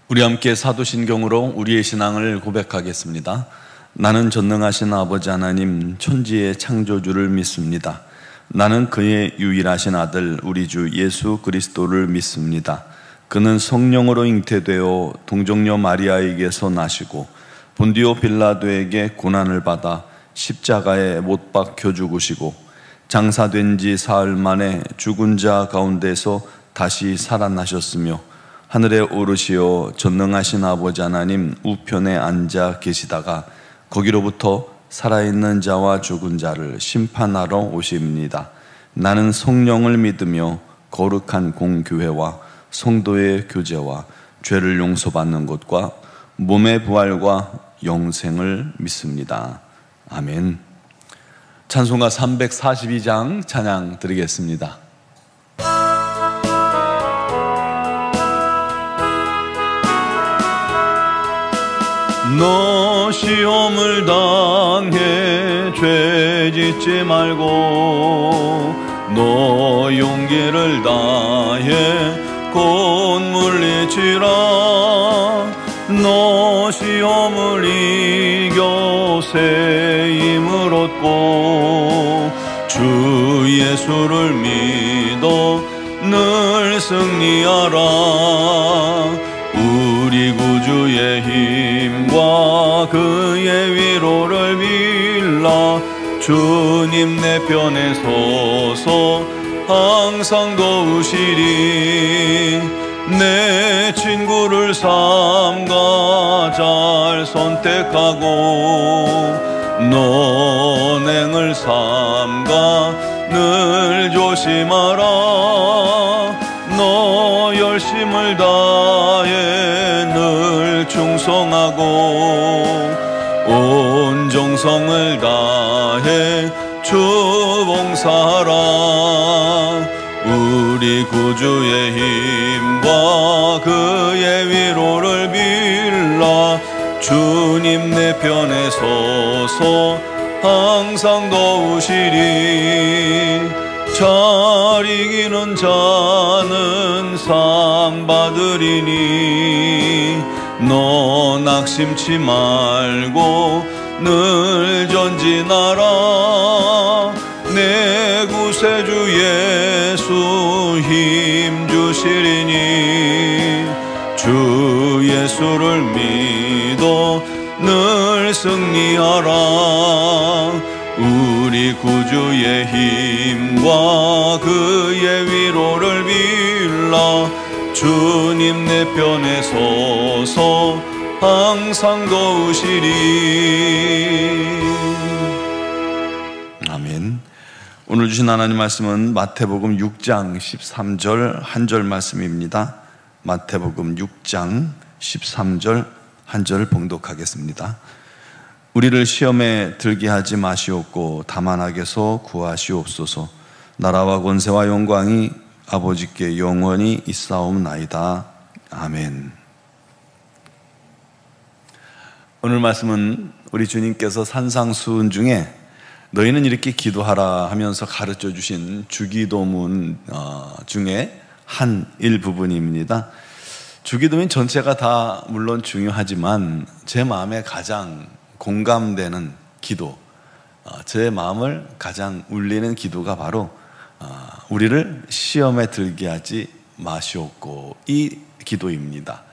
우리 함께 사도신경으로 우리의 신앙을 고백하겠습니다. 나는 전능하신 아버지 하나님 천지의 창조주를 믿습니다. 나는 그의 유일하신 아들 우리 주 예수 그리스도를 믿습니다. 그는 성령으로 잉태되어 동정녀 마리아에게서 나시고 본디오 빌라도에게 고난을 받아 십자가에 못 박혀 죽으시고 장사된 지 사흘 만에 죽은 자 가운데서 다시 살아나셨으며 하늘에 오르시어 전능하신 아버지 하나님 우편에 앉아 계시다가 거기로부터 살아있는 자와 죽은 자를 심판하러 오십니다. 나는 성령을 믿으며 거룩한 공교회와 성도의 교제와 죄를 용서받는 것과 몸의 부활과 영생을 믿습니다. 아멘. 찬송가 342장 찬양 드리겠습니다. 너 시험을 당해 죄 짓지 말고 너 용기를 다해 곧 물리치라. 너 시험을 이겨 새 힘을 얻고 주 예수를 믿어 늘 승리하라. 우리 구주의 힘과 그의 위로를 빌라. 주님 내 편에 서서 항상 도우시리. 내 친구를 삼가 잘 선택하고 논행을 삼가 늘 조심하라. 너 열심을 다해 늘 충성하고 온 정성을 다해 주 봉사하라. 우리 구주의 힘과 그의 위로를 빌라. 주님 내 편에 서서 항상 도우시리. 잘 이기는 자는 상 받으리니 너 낙심치 말고 늘 전진하라. 내 구세주 예수 힘 주시리니 주 예수를 믿어 늘 승리하라. 우리 구주의 힘과 그의 위로를 빌라. 주님 내 편에 서서 항상 도우시리. 아멘. 오늘 주신 하나님 말씀은 마태복음 6장 13절 한 절 말씀입니다. 마태복음 6장 13절 한 절을 봉독하겠습니다. 우리를 시험에 들게 하지 마시옵고 다만 악에서 구하시옵소서. 나라와 권세와 영광이 아버지께 영원히 있사옵나이다. 아멘. 오늘 말씀은 우리 주님께서 산상수훈 중에 너희는 이렇게 기도하라 하면서 가르쳐 주신 주기도문 중에 한 일부분입니다. 주기도문 전체가 다 물론 중요하지만 제 마음에 가장 공감되는 기도, 제 마음을 가장 울리는 기도가 바로 우리를 시험에 들게 하지 마시옵고 이 기도입니다.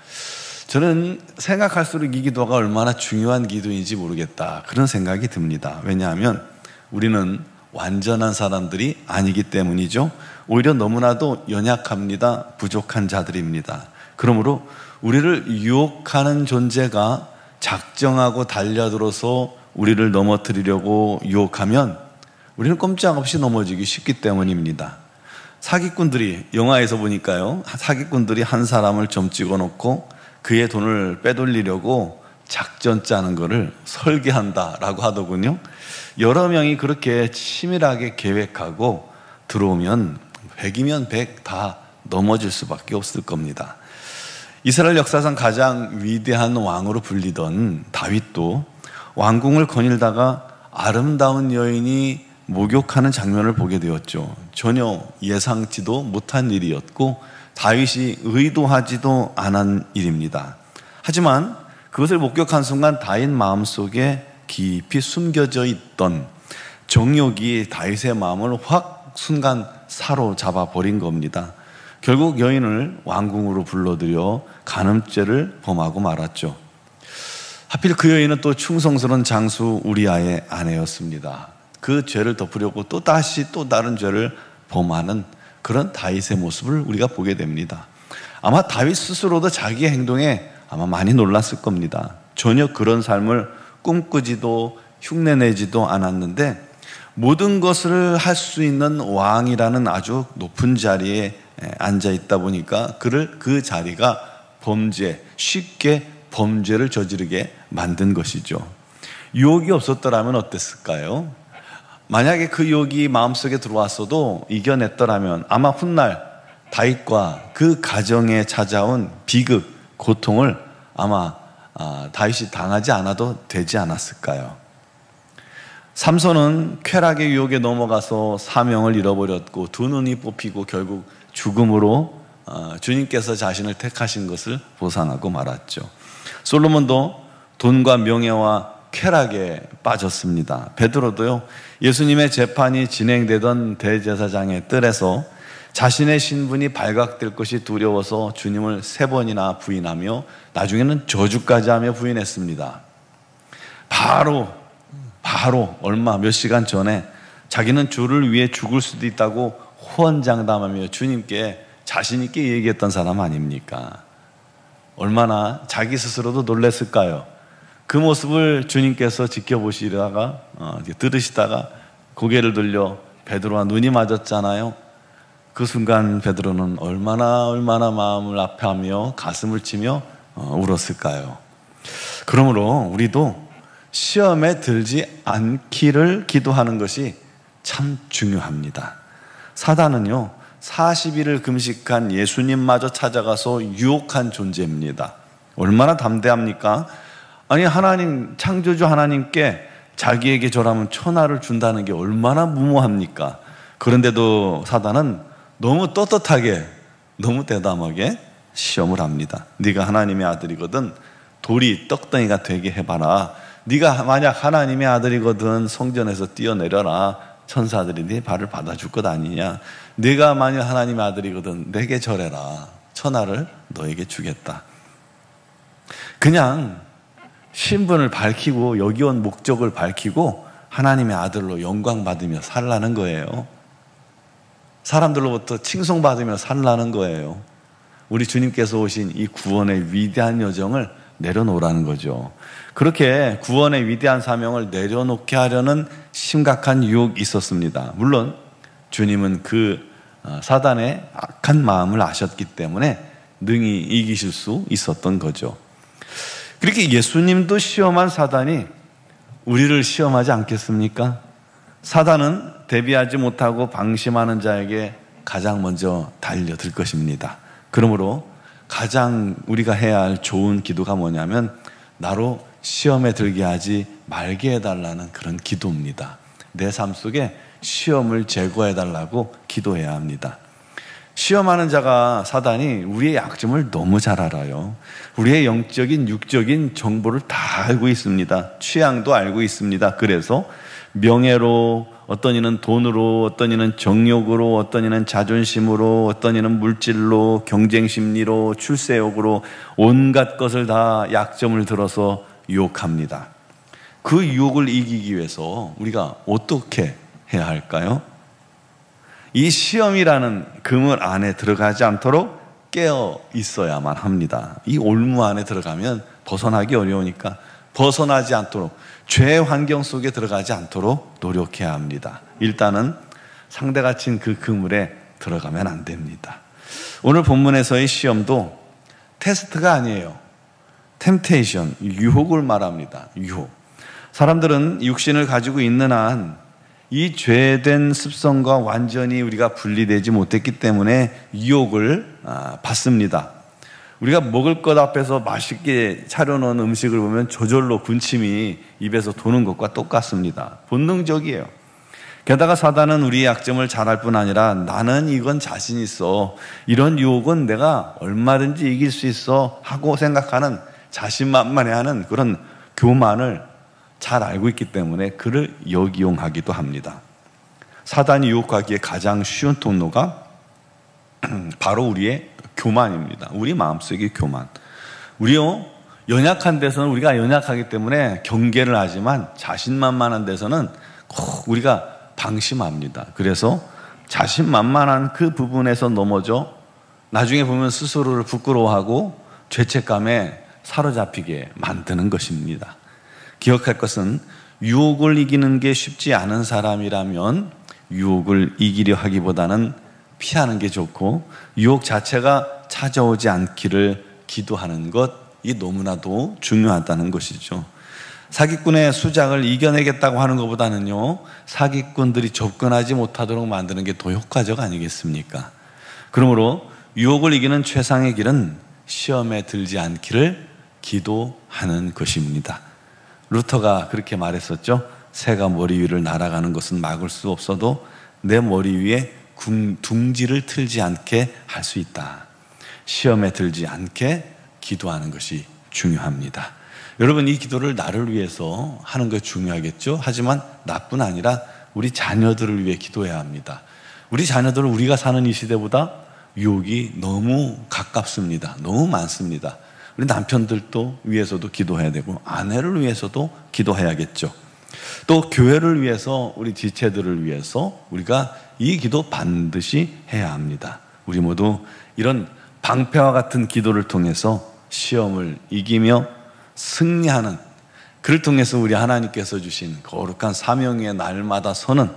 저는 생각할수록 이 기도가 얼마나 중요한 기도인지 모르겠다 그런 생각이 듭니다. 왜냐하면 우리는 완전한 사람들이 아니기 때문이죠. 오히려 너무나도 연약합니다. 부족한 자들입니다. 그러므로 우리를 유혹하는 존재가 작정하고 달려들어서 우리를 넘어뜨리려고 유혹하면 우리는 꼼짝없이 넘어지기 쉽기 때문입니다. 사기꾼들이 영화에서 보니까요, 사기꾼들이 한 사람을 점 찍어놓고 그의 돈을 빼돌리려고 작전 짜는 거를 설계한다라고 하더군요. 여러 명이 그렇게 치밀하게 계획하고 들어오면 100이면 100 다 넘어질 수밖에 없을 겁니다. 이스라엘 역사상 가장 위대한 왕으로 불리던 다윗도 왕궁을 거닐다가 아름다운 여인이 목욕하는 장면을 보게 되었죠. 전혀 예상치도 못한 일이었고 다윗이 의도하지도 않은 일입니다. 하지만 그것을 목격한 순간 다윗 마음속에 깊이 숨겨져 있던 정욕이 다윗의 마음을 확 순간 사로잡아 버린 겁니다. 결국 여인을 왕궁으로 불러들여 간음죄를 범하고 말았죠. 하필 그 여인은 또 충성스러운 장수 우리아의 아내였습니다. 그 죄를 덮으려고 또 다른 죄를 범하는 그런 다윗의 모습을 우리가 보게 됩니다. 아마 다윗 스스로도 자기의 행동에 아마 많이 놀랐을 겁니다. 전혀 그런 삶을 꿈꾸지도 흉내내지도 않았는데 모든 것을 할 수 있는 왕이라는 아주 높은 자리에 앉아 있다 보니까 그를 그 자리가 쉽게 범죄를 저지르게 만든 것이죠. 유혹이 없었더라면 어땠을까요? 만약에 그 유혹이 마음속에 들어왔어도 이겨냈더라면 아마 훗날 다윗과 그 가정에 찾아온 비극, 고통을 아마 다윗이 당하지 않아도 되지 않았을까요? 삼손은 쾌락의 유혹에 넘어가서 사명을 잃어버렸고 두 눈이 뽑히고 결국 죽음으로 주님께서 자신을 택하신 것을 보상하고 말았죠. 솔로몬도 돈과 명예와 쾌락에 빠졌습니다. 베드로도요, 예수님의 재판이 진행되던 대제사장의 뜰에서 자신의 신분이 발각될 것이 두려워서 주님을 3번이나 부인하며 나중에는 저주까지 하며 부인했습니다. 바로 몇 시간 전에 자기는 주를 위해 죽을 수도 있다고 호언장담하며 주님께 자신 있게 얘기했던 사람 아닙니까? 얼마나 자기 스스로도 놀랐을까요? 그 모습을 주님께서 지켜보시다가 들으시다가 고개를 돌려 베드로와 눈이 맞았잖아요. 그 순간 베드로는 얼마나 마음을 아파하며 가슴을 치며 울었을까요? 그러므로 우리도 시험에 들지 않기를 기도하는 것이 참 중요합니다. 사단은요, 40일을 금식한 예수님마저 찾아가서 유혹한 존재입니다. 얼마나 담대합니까? 아니, 창조주 하나님께 자기에게 절하면 천하를 준다는 게 얼마나 무모합니까? 그런데도 사단은 너무 떳떳하게, 너무 대담하게 시험을 합니다. 네가 하나님의 아들이거든 돌이 떡덩이가 되게 해봐라. 네가 만약 하나님의 아들이거든 성전에서 뛰어내려라. 천사들이 네 발을 받아줄 것 아니냐. 네가 만약 하나님의 아들이거든 내게 절해라. 천하를 너에게 주겠다. 그냥 신분을 밝히고 여기 온 목적을 밝히고 하나님의 아들로 영광받으며 살라는 거예요. 사람들로부터 칭송받으며 살라는 거예요. 우리 주님께서 오신 이 구원의 위대한 여정을 내려놓으라는 거죠. 그렇게 구원의 위대한 사명을 내려놓게 하려는 심각한 유혹이 있었습니다. 물론 주님은 그 사단의 악한 마음을 아셨기 때문에 능히 이기실 수 있었던 거죠. 그렇게 예수님도 시험한 사단이 우리를 시험하지 않겠습니까? 사단은 대비하지 못하고 방심하는 자에게 가장 먼저 달려들 것입니다. 그러므로 가장 우리가 해야 할 좋은 기도가 뭐냐면 나로 시험에 들게 하지 말게 해달라는 그런 기도입니다. 내 삶 속에 시험을 제거해달라고 기도해야 합니다. 시험하는 자가 사단이 우리의 약점을 너무 잘 알아요. 우리의 영적인 육적인 정보를 다 알고 있습니다. 취향도 알고 있습니다. 그래서 명예로, 어떤 이는 돈으로, 어떤 이는 정욕으로, 어떤 이는 자존심으로, 어떤 이는 물질로, 경쟁심리로, 출세욕으로 온갖 것을 다 약점을 들어서 유혹합니다. 그 유혹을 이기기 위해서 우리가 어떻게 해야 할까요? 이 시험이라는 그물 안에 들어가지 않도록 깨어 있어야만 합니다. 이 올무 안에 들어가면 벗어나기 어려우니까 벗어나지 않도록, 죄의 환경 속에 들어가지 않도록 노력해야 합니다. 일단은 상대가 친 그 그물에 들어가면 안 됩니다. 오늘 본문에서의 시험도 테스트가 아니에요. 템테이션, 유혹을 말합니다. 유혹. 사람들은 육신을 가지고 있는 한 이 죄된 습성과 완전히 우리가 분리되지 못했기 때문에 유혹을 받습니다. 우리가 먹을 것 앞에서 맛있게 차려놓은 음식을 보면 저절로 군침이 입에서 도는 것과 똑같습니다. 본능적이에요. 게다가 사단은 우리의 약점을 잘 알 뿐 아니라 나는 이건 자신 있어, 이런 유혹은 내가 얼마든지 이길 수 있어 하고 생각하는 자신만만해하는 그런 교만을 잘 알고 있기 때문에 그를 역이용하기도 합니다. 사단이 유혹하기에 가장 쉬운 통로가 바로 우리의 교만입니다. 우리 마음속의 교만. 우리요, 연약한 데서는 우리가 연약하기 때문에 경계를 하지만 자신만만한 데서는 꼭 우리가 방심합니다. 그래서 자신만만한 그 부분에서 넘어져 나중에 보면 스스로를 부끄러워하고 죄책감에 사로잡히게 만드는 것입니다. 기억할 것은 유혹을 이기는 게 쉽지 않은 사람이라면 유혹을 이기려 하기보다는 피하는 게 좋고 유혹 자체가 찾아오지 않기를 기도하는 것이 너무나도 중요하다는 것이죠. 사기꾼의 수작을 이겨내겠다고 하는 것보다는요, 사기꾼들이 접근하지 못하도록 만드는 게 더 효과적 아니겠습니까? 그러므로 유혹을 이기는 최상의 길은 시험에 들지 않기를 기도하는 것입니다. 루터가 그렇게 말했었죠. 새가 머리 위를 날아가는 것은 막을 수 없어도 내 머리 위에 둥지를 틀지 않게 할 수 있다. 시험에 들지 않게 기도하는 것이 중요합니다. 여러분, 이 기도를 나를 위해서 하는 것이 중요하겠죠. 하지만 나뿐 아니라 우리 자녀들을 위해 기도해야 합니다. 우리 자녀들은 우리가 사는 이 시대보다 유혹이 너무 가깝습니다. 너무 많습니다. 우리 남편들도 위해서도 기도해야 되고 아내를 위해서도 기도해야겠죠. 또 교회를 위해서, 우리 지체들을 위해서 우리가 이 기도 반드시 해야 합니다. 우리 모두 이런 방패와 같은 기도를 통해서 시험을 이기며 승리하는, 그를 통해서 우리 하나님께서 주신 거룩한 사명의 날마다 서는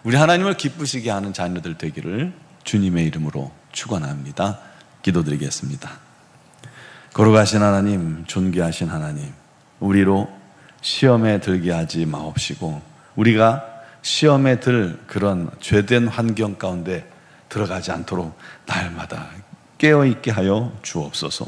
우리 하나님을 기쁘시게 하는 자녀들 되기를 주님의 이름으로 축원합니다. 기도드리겠습니다. 거룩하신 하나님, 존귀하신 하나님, 우리로 시험에 들게 하지 마옵시고 우리가 시험에 들 그런 죄된 환경 가운데 들어가지 않도록 날마다 깨어있게 하여 주옵소서.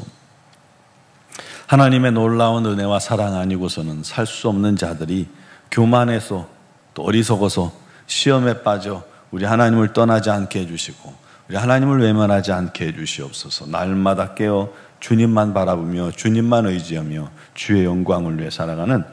하나님의 놀라운 은혜와 사랑 아니고서는 살 수 없는 자들이 교만해서 또 어리석어서 시험에 빠져 우리 하나님을 떠나지 않게 해주시고 우리 하나님을 외면하지 않게 해주시옵소서. 날마다 깨어 주님만 바라보며 주님만 의지하며 주의 영광을 위해 살아가는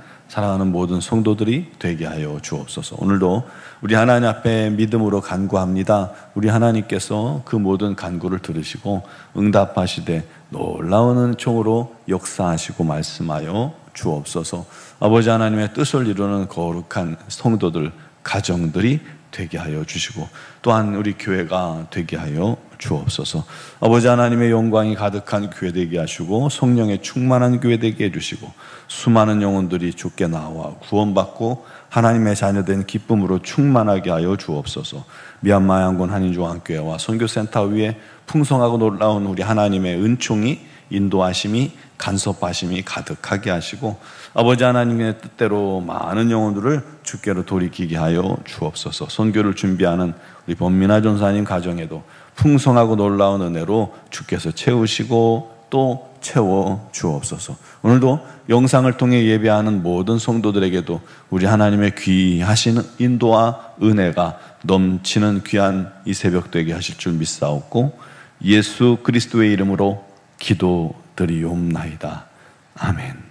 모든 성도들이 되게 하여 주옵소서. 오늘도 우리 하나님 앞에 믿음으로 간구합니다. 우리 하나님께서 그 모든 간구를 들으시고 응답하시되 놀라운 은총으로 역사하시고 말씀하여 주옵소서. 아버지 하나님의 뜻을 이루는 거룩한 성도들, 가정들이 되게 하여 주시고 또한 우리 교회가 되게 하여 주옵소서. 아버지 하나님의 영광이 가득한 교회 되게 하시고 성령의 충만한 교회 되게 해주시고 수많은 영혼들이 주께 나와 구원받고 하나님의 자녀된 기쁨으로 충만하게 하여 주옵소서. 미얀마 양곤 한인중앙교회와 선교센터 위에 풍성하고 놀라운 우리 하나님의 은총이, 인도하심이, 간섭하심이 가득하게 하시고 아버지 하나님의 뜻대로 많은 영혼들을 주께로 돌이키게 하여 주옵소서. 선교를 준비하는 우리 범민아 전사님 가정에도 풍성하고 놀라운 은혜로 주께서 채우시고 또 채워 주옵소서. 오늘도 영상을 통해 예배하는 모든 성도들에게도 우리 하나님의 귀하신 인도와 은혜가 넘치는 귀한 이 새벽 되게 하실 줄 믿사옵고 예수 그리스도의 이름으로 기도드리옵나이다. 아멘.